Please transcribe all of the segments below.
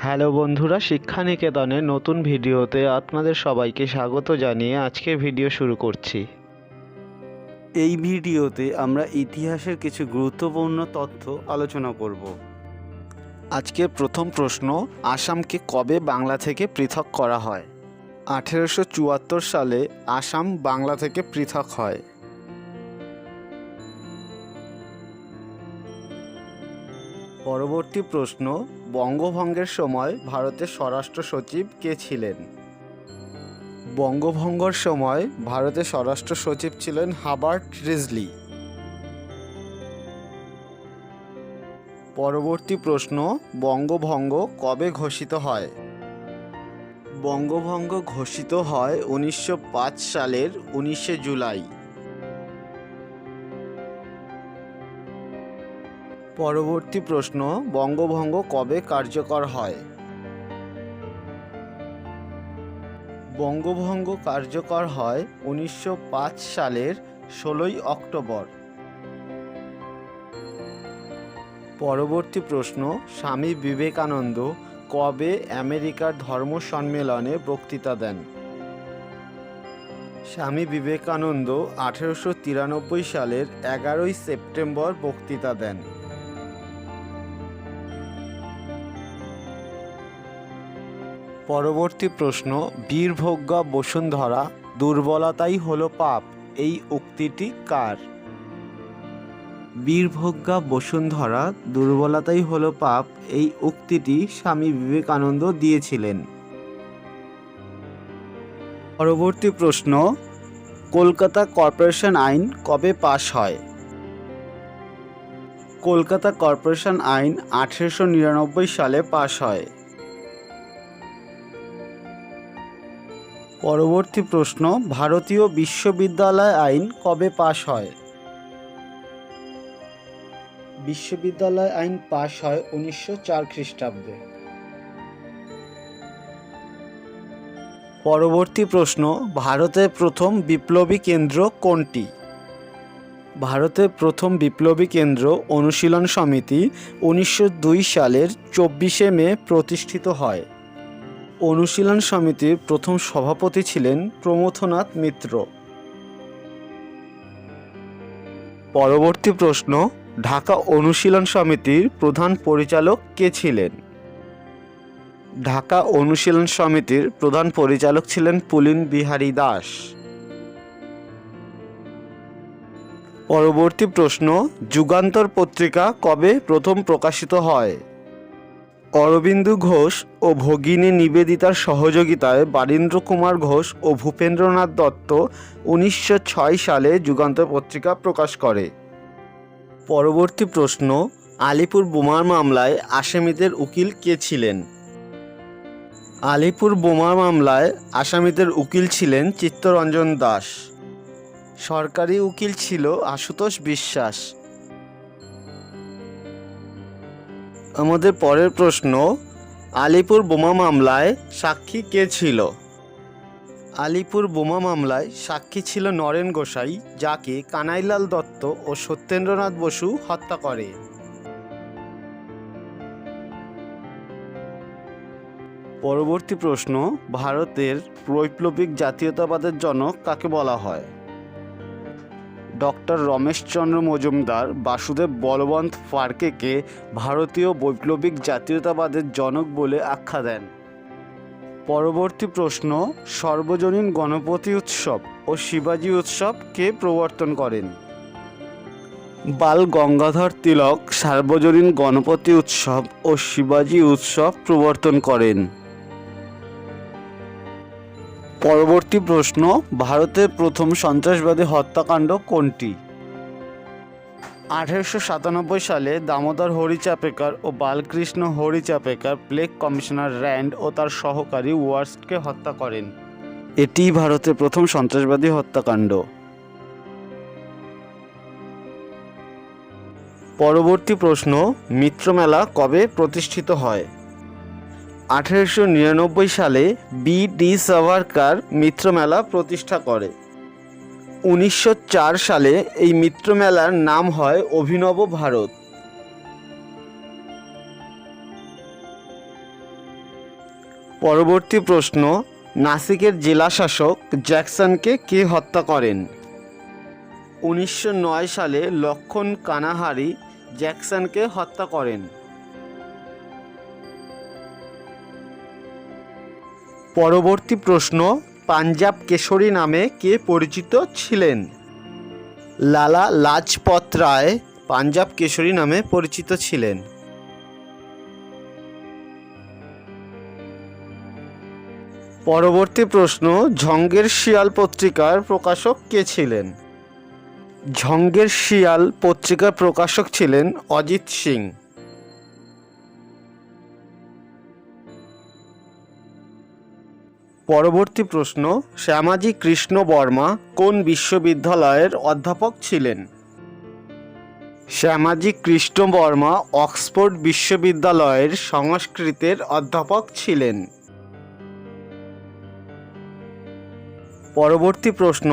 Hello বন্ধুরা, শিক্ষা নিকেতনের নতুন ভিডিওতে আপনাদের সবাইকে স্বাগত জানিয়ে আজকের ভিডিও শুরু করছি। এই ভিডিওতে আমরা ইতিহাসের কিছু গুরুত্বপূর্ণ তথ্য আলোচনা করব। আজকের প্রথম প্রশ্ন, আসামকে কবে বাংলা থেকে পৃথক করা হয়? 1874 সালে আসাম বাংলা থেকে পৃথক হয়। পরবর্তী প্রশ্ন, বঙ্গভঙ্গের সময় ভারতের স্বরাষ্ট্র সচিব কে ছিলেন? বঙ্গভঙ্গর সময় ভারতের স্বরাষ্ট্র সচিব ছিলেন হাবার্ট রিজলি। পরবর্তী প্রশ্ন, বঙ্গভঙ্গ কবে ঘোষিত হয়? বঙ্গভঙ্গ ঘোষিত হয় 1905 সালের 19শে জুলাই। পরবর্তী প্রশ্ন, বঙ্গভঙ্গ কবে কার্যকর হয়? বঙ্গভঙ্গ কার্যকর হয় 1905 সালের 16ই অক্টোবর। পরবর্তী প্রশ্ন, স্বামী বিবেকানন্দ কবে আমেরিকার ধর্ম সম্মেলনে বক্তৃতা দেন? স্বামী বিবেকানন্দ 1893 সালের 11ই সেপ্টেম্বর বক্তৃতা দেন। পরবর্তী প্রশ্ন, বীরভোগ্যা বসুন্ধরা দুর্বলতাই হলো পাপ, এই উক্তিটি কার? বীরভোগ্যা বসুন্ধরা দুর্বলতাই হলো পাপ, এই উক্তিটি স্বামী বিবেকানন্দ দিয়েছিলেন। পরবর্তী প্রশ্ন, কলকাতা কর্পোরেশন আইন কবে পাশ হয়? কলকাতা কর্পোরেশন আইন 1899 সালে পাশ হয়। পরবর্তী প্রশ্ন, ভারতীয় বিশ্ববিদ্যালয় আইন কবে পাশ হয়? বিশ্ববিদ্যালয় আইন পাশ হয় 1904 খ্রিস্টাব্দে। পরবর্তী প্রশ্ন, ভারতের প্রথম বিপ্লবী কেন্দ্র কোনটি? ভারতের প্রথম বিপ্লবী কেন্দ্র অনুশীলন সমিতি 1902 সালের 24শে মে প্রতিষ্ঠিত হয়। অনুশীলন সমিতির প্রথম সভাপতি ছিলেন প্রমথনাথ মিত্র। পরবর্তী প্রশ্ন, ঢাকা অনুশীলন সমিতির প্রধান পরিচালক কে ছিলেন? ঢাকা অনুশীলন সমিতির প্রধান পরিচালক ছিলেন পুলিন বিহারী দাস। পরবর্তী প্রশ্ন, যুগান্তর পত্রিকা কবে প্রথম প্রকাশিত হয়? অরবিন্দু ঘোষ ও ভগিনী নিবেদিতার সহযোগিতায় বারীন্দ্র কুমার ঘোষ ও ভূপেন্দ্রনাথ দত্ত 1906 সালে যুগান্তর পত্রিকা প্রকাশ করে। পরবর্তী প্রশ্ন, আলিপুর বোমার মামলায় আসামিদের উকিল কে ছিলেন? আলিপুর বোমা মামলায় আসামিদের উকিল ছিলেন চিত্তরঞ্জন দাস। সরকারি উকিল ছিল আশুতোষ বিশ্বাস। আমাদের পরের প্রশ্ন, আলিপুর বোমা মামলায় সাক্ষী কে ছিল? আলিপুর বোমা মামলায় সাক্ষী ছিল নরেন গোসাই, যাকে কানাইলাল দত্ত ও সত্যেন্দ্রনাথ বসু হত্যা করে। পরবর্তী প্রশ্ন, ভারতের বৈপ্লবিক জাতীয়তাবাদের জনক কাকে বলা হয়? ডক্টর রমেশচন্দ্র মজুমদার বাসুদেব বলবন্ত ফাড়কেকে ভারতীয় বৈপ্লবিক জাতীয়তাবাদের জনক বলে আখ্যা দেন। পরবর্তী প্রশ্ন, সর্বজনীন গণপতি উৎসব ও শিবাজী উৎসব কে প্রবর্তন করেন? বাল গঙ্গাধর তিলক সার্বজনীন গণপতি উৎসব ও শিবাজী উৎসব প্রবর্তন করেন। পরবর্তী প্রশ্ন, ভারতের প্রথম সন্ত্রাসবাদী হত্যাকাণ্ড কোনটি? 1897 সালে দামোদর হরিচাপেকার ও বালকৃষ্ণ হরিচাপেকার প্লেগ কমিশনার র্যান্ড ও তার সহকারী ওয়ার্স্টকে হত্যা করেন। এটিই ভারতের প্রথম সন্ত্রাসবাদী হত্যাকাণ্ড। পরবর্তী প্রশ্ন, মিত্রমেলা কবে প্রতিষ্ঠিত হয়? 1899 সালে বি.ডি. সাভারকার মিত্রমেলা প্রতিষ্ঠা করে। 1904 সালে এই মিত্রমেলার নাম হয় অভিনব ভারত। পরবর্তী প্রশ্ন, নাসিকের জেলাশাসক জ্যাকসনকে কে হত্যা করেন? 1909 সালে লক্ষণ কানাহারি জ্যাকসনকে হত্যা করেন। পরবর্তী প্রশ্ন, পাঞ্জাব কেশরী নামে কে পরিচিত ছিলেন? লালা লাজপত রায় পাঞ্জাব কেশরী নামে পরিচিত ছিলেন। পরবর্তী প্রশ্ন, ঝঙ্গের শিয়াল পত্রিকার প্রকাশক কে ছিলেন? ঝঙ্গের শিয়াল পত্রিকার প্রকাশক ছিলেন অজিত সিং। পরবর্তী প্রশ্ন, শ্যামাজি কৃষ্ণ বর্মা কোন বিশ্ববিদ্যালয়ের অধ্যাপক ছিলেন? শ্যামাজি কৃষ্ণ বর্মা অক্সফোর্ড বিশ্ববিদ্যালয়ের সংস্কৃতের অধ্যাপক ছিলেন। পরবর্তী প্রশ্ন,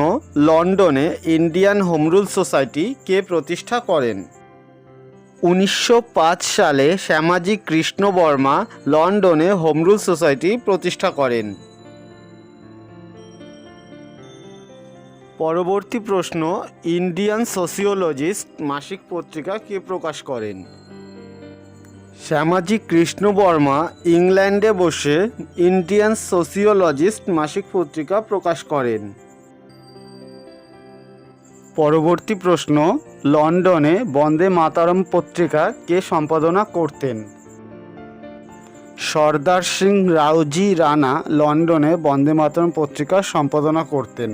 লন্ডনে ইন্ডিয়ান হোম রুল সোসাইটি কে প্রতিষ্ঠা করেন? 1905 সালে শ্যামাজি কৃষ্ণ বর্মা লন্ডনে হোম রুল সোসাইটি প্রতিষ্ঠা করেন। পরবর্তী প্রশ্ন, ইন্ডিয়ান সোসিওলজিস্ট মাসিক পত্রিকা কে প্রকাশ করেন? শ্যামাজি কৃষ্ণ বর্মা ইংল্যান্ডে বসে ইন্ডিয়ান সোসিওলজিস্ট মাসিক পত্রিকা প্রকাশ করেন। পরবর্তী প্রশ্ন, লন্ডনে বন্দে মাতরম পত্রিকা কে সম্পাদনা করতেন? সর্দার সিং রাওজি রানা লন্ডনে বন্দে মাতরম পত্রিকা সম্পাদনা করতেন।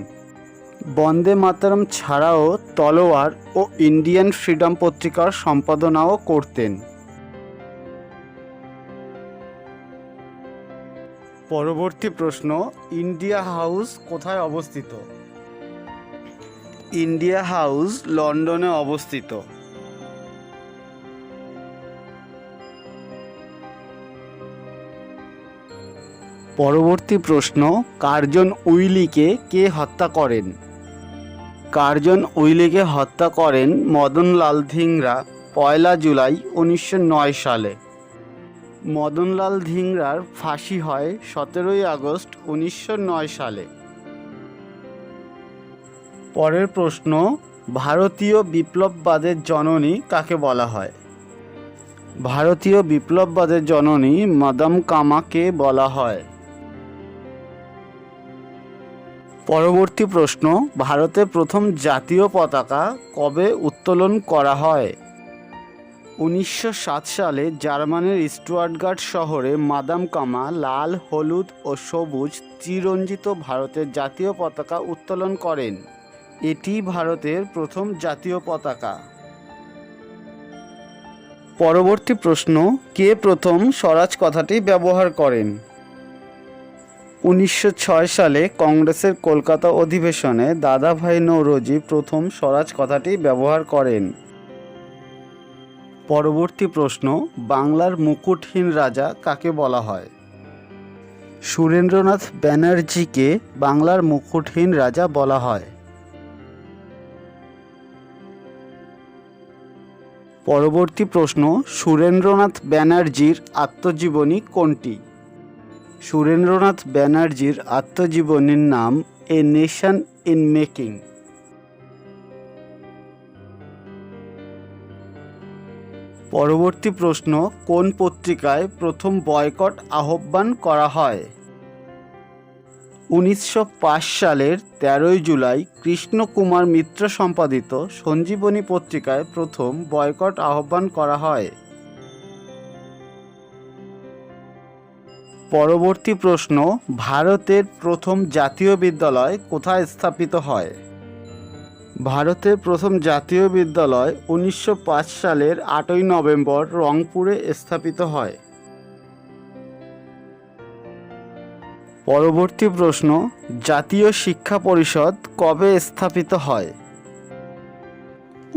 বন্দে মাতরম ছাড়াও তলোয়ার ও ইন্ডিয়ান ফ্রিডম পত্রিকার সম্পাদনাও করতেন। পরবর্তী প্রশ্ন, ইন্ডিয়া হাউস কোথায় অবস্থিত? ইন্ডিয়া হাউস লন্ডনে অবস্থিত। পরবর্তী প্রশ্ন, কার্জন উইলিকে কে হত্যা করেন? কার্জন উইলিকে হত্যা করেন মদনলাল ধিংরা 1 জুলাই 1909 সালে। মদনলাল ধিংরার ফাঁসি হয় 17 আগস্ট 1909 সালে। পরের প্রশ্ন, ভারতীয় বিপ্লববাদের জননী কাকে বলা হয়? ভারতীয় বিপ্লববাদের জননী মাদাম কামাকে বলা হয়। পরবর্তী প্রশ্ন, ভারতের প্রথম জাতীয় পতাকা কবে উত্তোলন করা হয়? 1907 সালে জার্মানির স্টুয়ার্টগার্ট শহরে মাদাম কামা লাল, হলুদ ও সবুজ ত্রিরঞ্জিত ভারতের জাতীয় পতাকা উত্তোলন করেন। এটি ভারতের প্রথম জাতীয় পতাকা। পরবর্তী প্রশ্ন, কে প্রথম স্বরাজ কথাটি ব্যবহার করেন? 1906 সালে কংগ্রেসের কলকাতা অধিবেশনে দাদাভাই নৌরোজি প্রথম স্বরাজ কথাটি ব্যবহার করেন। পরবর্তী প্রশ্ন, বাংলার মুকুটহীন রাজা কাকে বলা হয়? সুরেন্দ্রনাথ ব্যানার্জিকে বাংলার মুকুটহীন রাজা বলা হয়। পরবর্তী প্রশ্ন, সুরেন্দ্রনাথ ব্যানার্জির আত্মজীবনী কোনটি? সুরেন্দ্রনাথ ব্যানার্জির আত্মজীবনীর নাম এ নেশন ইন মেকিং। পরবর্তী প্রশ্ন, কোন পত্রিকায় প্রথম বয়কট আহ্বান করা হয়? 1905 সালের 13 জুলাই কৃষ্ণকুমার মিত্র সম্পাদিত সঞ্জীবনী পত্রিকায় প্রথম বয়কট আহ্বান করা হয়। পরবর্তী প্রশ্ন, ভারতের প্রথম জাতীয় বিদ্যালয় কোথায় স্থাপিত হয়? ভারতের প্রথম জাতীয় বিদ্যালয় 1905 সালের 8 নভেম্বর রংপুরে স্থাপিত হয়। পরবর্তী প্রশ্ন, জাতীয় শিক্ষা পরিষদ কবে স্থাপিত হয়?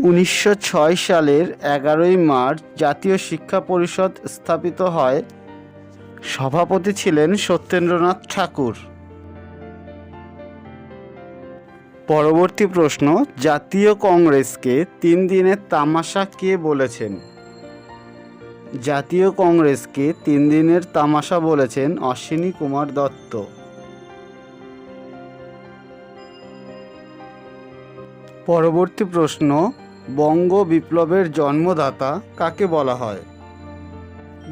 1906 সালের 11 মার্চ জাতীয় শিক্ষা পরিষদ স্থাপিত হয়। সভাপতি ছিলেন সত্যেন্দ্রনাথ ঠাকুর। পরবর্তী প্রশ্ন, জাতীয় কংগ্রেসকে 3 দিনের তামাশা কে বলেছেন? জাতীয় কংগ্রেসকে 3 দিনের তামাশা বলেছেন অশ্বিনী কুমার দত্ত। পরবর্তী প্রশ্ন, বঙ্গ বিপ্লবের জন্মদাতা কাকে বলা হয়?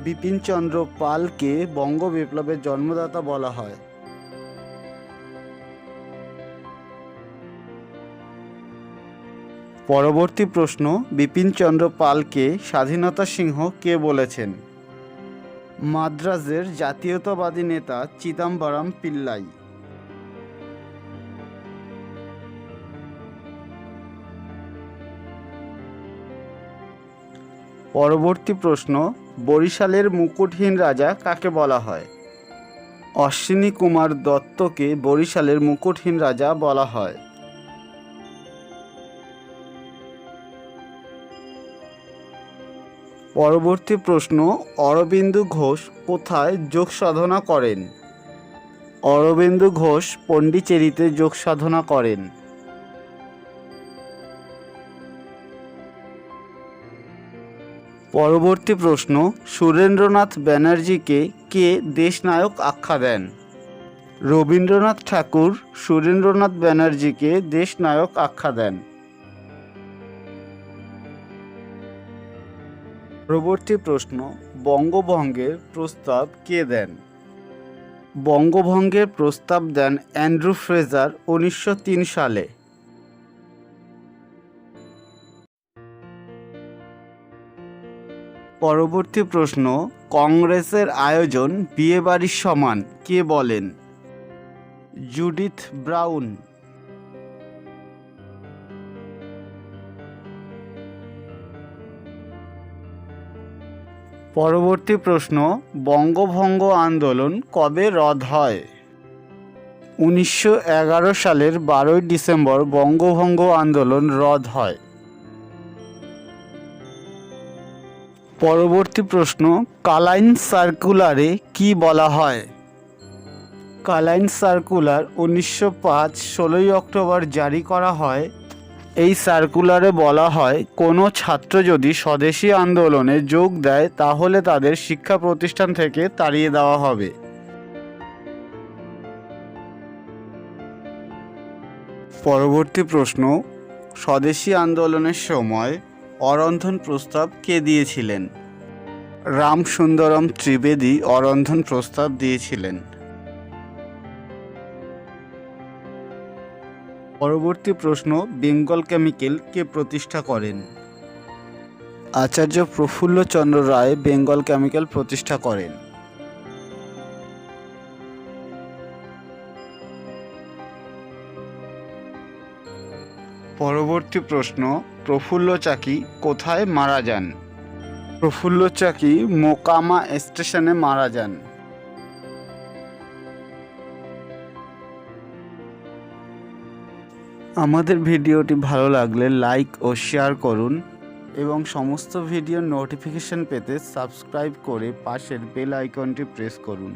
বিপিনচন্দ্র পালকে বঙ্গ বিপ্লবের জন্মদাতা বলা হয়। পরবর্তী প্রশ্ন, বিপিনচন্দ্র পালকে স্বাধীনতা সিংহ কে বলেছেন? মাদ্রাজের জাতীয়তাবাদী নেতা চিদাম্বরম পিল্লাই। পরবর্তী প্রশ্ন, বরিশালের মুকুটহীন রাজা কাকে বলা হয়? অশ্বিনী কুমার দত্তকে বরিশালের মুকুটহীন রাজা বলা হয়। পরবর্তী প্রশ্ন, অরবিন্দু ঘোষ কোথায় যোগ সাধনা করেন? অরবিন্দু ঘোষ পন্ডিচেরিতে যোগ সাধনা করেন। পরবর্তী প্রশ্ন, সুরেন্দ্রনাথ ব্যানার্জিকে কে দেশনায়ক আখ্যা দেন? রবীন্দ্রনাথ ঠাকুর সুরেন্দ্রনাথ ব্যানার্জিকে দেশনায়ক আখ্যা দেন। পরবর্তী প্রশ্ন, বঙ্গভঙ্গের প্রস্তাব কে দেন? বঙ্গভঙ্গের প্রস্তাব দেন অ্যান্ড্রু ফ্রেজার 1903 সালে। পরবর্তী প্রশ্ন, কংগ্রেসের আয়োজন বিয়েবাড়ির সমান কে বলেন? Judith brown. পরবর্তী প্রশ্ন, বঙ্গভঙ্গ আন্দোলন কবে রদ হয়? 1911 সালের 12 ডিসেম্বর বঙ্গভঙ্গ আন্দোলন রদ হয়। পরবর্তী প্রশ্ন, কালাইন সার্কুলারে কি বলা হয়? কালাইন সার্কুলার 1905 16 অক্টোবর জারি করা হয়। এই সার্কুলারে বলা হয়, কোনো ছাত্র যদি স্বদেশী আন্দোলনে যোগ দেয় তাহলে তাদের শিক্ষা প্রতিষ্ঠান থেকে তাড়িয়ে দেওয়া হবে। পরবর্তী প্রশ্ন, স্বদেশী আন্দোলনের সময় অরন্ধন প্রস্তাব কে দিয়েছিলেন? রামসুন্দরম ত্রিবেদী অরন্ধন প্রস্তাব দিয়েছিলেন। পরবর্তী প্রশ্ন, বেঙ্গল কেমিক্যাল কে প্রতিষ্ঠা করেন? আচার্য প্রফুল্লচন্দ্র রায় বেঙ্গল কেমিক্যাল প্রতিষ্ঠা করেন। পরবর্তী প্রশ্ন, প্রফুল্ল চাকি কোথায় মারা যান? প্রফুল্ল চাকি মোকামা স্টেশনে মারা যান। আমাদের ভিডিওটি ভালো লাগলে লাইক ও শেয়ার করুন এবং সমস্ত ভিডিওর নোটিফিকেশন পেতে সাবস্ক্রাইব করে পাশের বেল আইকনটি প্রেস করুন।